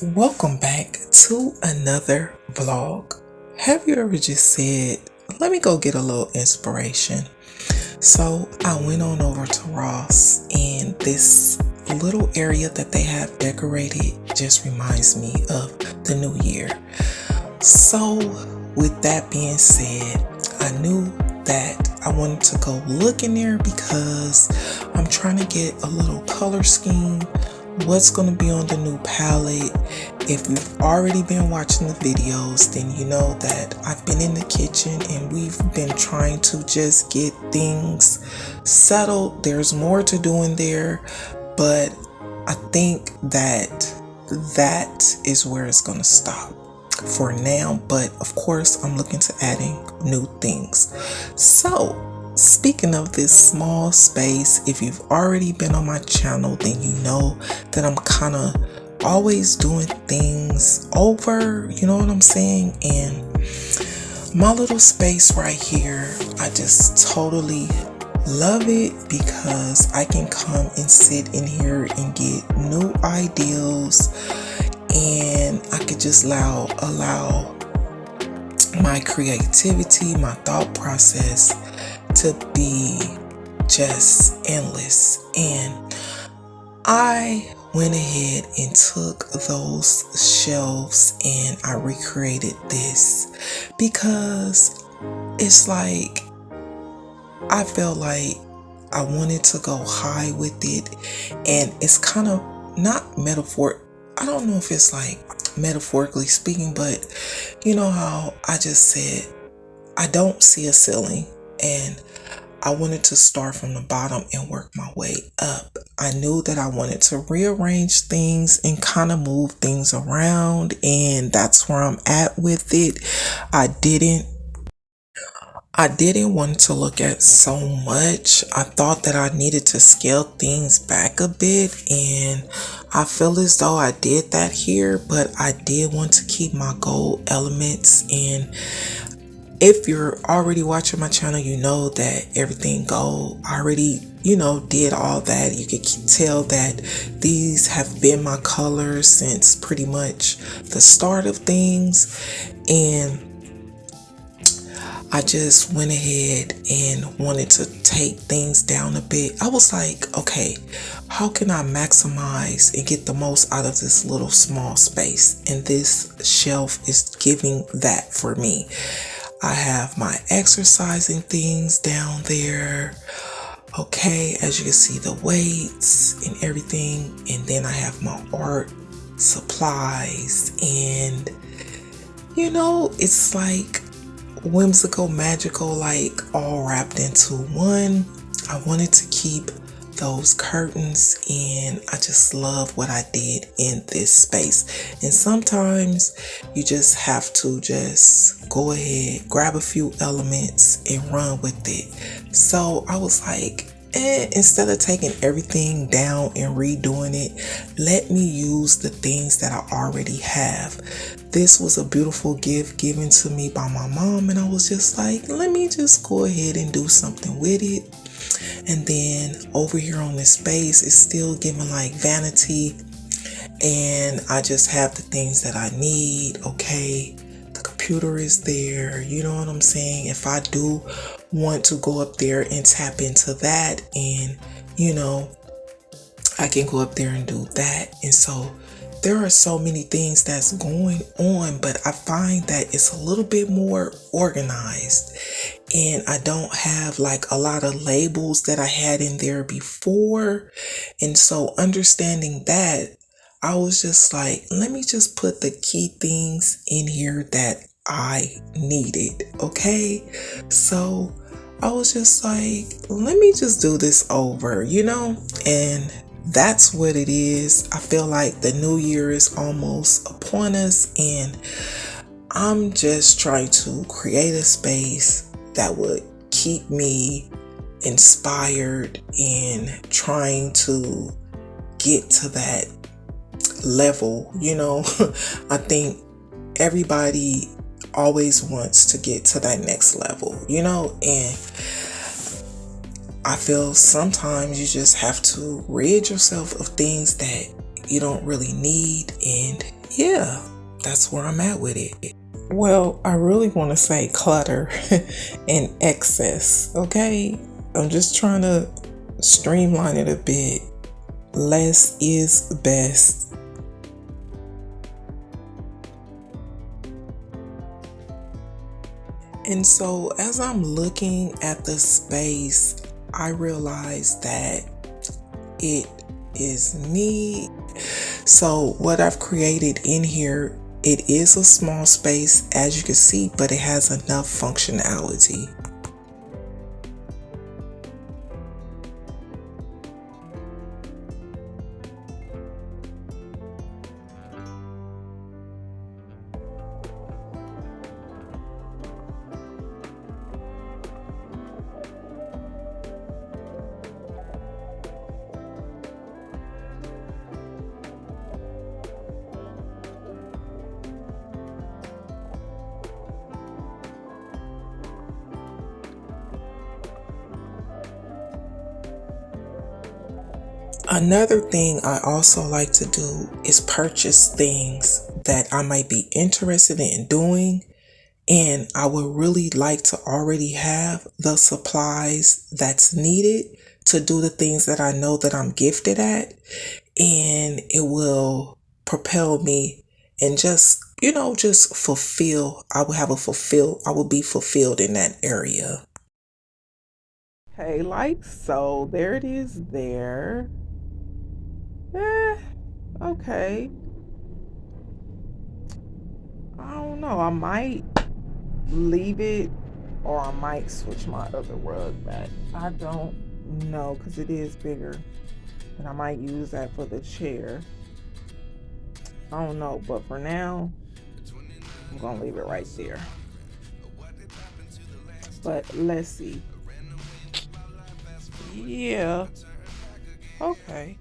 Welcome back to another vlog. Have you ever just said, let me go get a little inspiration? So I went on over to Ross, and this little area that they have decorated just reminds me of the new year. So with that being said, I knew that I wanted to go look in there because I'm trying to get a little color scheme, what's going to be on the new palette. If you've already been watching the videos, then you know that I've been in the kitchen and we've been trying to just get things settled. There's more to do in there, but I think that is where it's going to stop for now. But of course, I'm looking to adding new things. So speaking of this small space, if you've already been on my channel, then you know that I'm kind of always doing things over, you know what I'm saying? And my little space right here, I just totally love it because I can come and sit in here and get new ideas, and I could just allow my creativity, my thought process to be just endless. And I went ahead and took those shelves and I recreated this because it's like I felt like I wanted to go high with it, and it's kind of not I don't know if it's like metaphorically speaking, but you know how I just said I don't see a ceiling, and I wanted to start from the bottom and work my way up. I knew that I wanted to rearrange things and kind of move things around, and that's where I'm at with it. I didn't want to look at so much. I thought that I needed to scale things back a bit, and I feel as though I did that here, but I did want to keep my gold elements. And if you're already watching my channel, you know that everything gold. I already, did all that. You can tell that these have been my colors since pretty much the start of things. And I just went ahead and wanted to take things down a bit. I was like, okay, how can I maximize and get the most out of this little small space? And this shelf is giving that for me. I have my exercising things down there. Okay, as you can see, the weights and everything. And then I have my art supplies. And, it's like whimsical, magical, like all wrapped into one. I wanted to keep those curtains, and I just love what I did in this space. And sometimes you just have to just go ahead, grab a few elements and run with it. So I was like, instead of taking everything down and redoing it, let me use the things that I already have. This was a beautiful gift given to me by my mom, and I was just like, let me just go ahead and do something with it. And then over here on this space, it's still giving like vanity, and I just have the things that I need. Okay, the computer is there, you know what I'm saying? If I do want to go up there and tap into that, and I can go up there and do that. And so there are so many things that's going on, but I find that it's a little bit more organized, and I don't have like a lot of labels that I had in there before. And so understanding that, I was just like, let me just put the key things in here that I needed. Okay, so I was just like, let me just do this over, and that's what it is. I feel like the new year is almost upon us, and I'm just trying to create a space that would keep me inspired and trying to get to that level. I think everybody always wants to get to that next level, and I feel sometimes you just have to rid yourself of things that you don't really need, and yeah, that's where I'm at with it. Well, I really want to say clutter and excess, okay? I'm just trying to streamline it a bit. Less is best. And so, as I'm looking at the space, I realize that it is me. So, what I've created in here, it is a small space, as you can see, but it has enough functionality. Another thing I also like to do is purchase things that I might be interested in doing, and I would really like to already have the supplies that's needed to do the things that I know that I'm gifted at, and it will propel me and just fulfill. I will be fulfilled in that area. Okay, like so, there it is there. Eh, okay. I don't know. I might leave it or I might switch my other rug back. I don't know because it is bigger. And I might use that for the chair. I don't know. But for now, I'm going to leave it right there. But let's see. Yeah. Okay.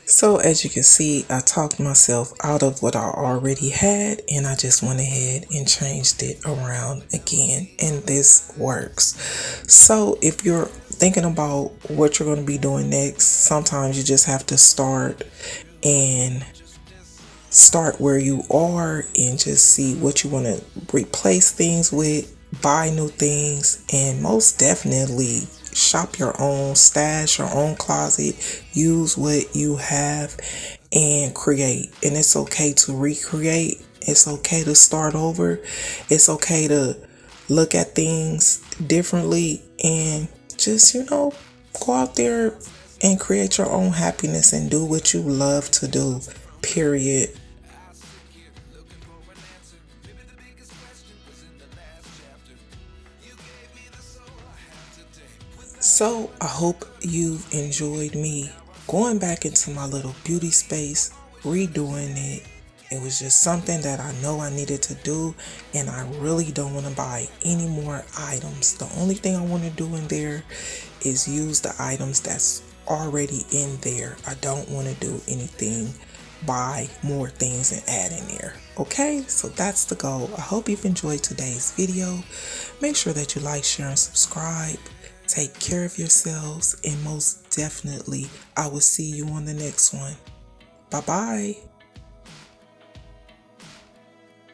So as you can see, I talked myself out of what I already had and I just went ahead and changed it around again, and this works. So if you're thinking about what you're going to be doing next, sometimes you just have to and start where you are and just see what you want to replace things with, buy new things, and most definitely shop your own stash, your own closet, use what you have and create. And it's okay to recreate, it's okay to start over, it's okay to look at things differently and just, go out there and create your own happiness and do what you love to do, period. So I hope you've enjoyed me going back into my little beauty space, redoing it. It was just something that I know I needed to do, and I really don't want to buy any more items. The only thing I want to do in there is use the items that's already in there. I don't want to do anything, buy more things and add in there. Okay, so that's the goal. I hope you've enjoyed today's video. Make sure that you like, share, and subscribe. Take care of yourselves, and most definitely, I will see you on the next one. Bye bye.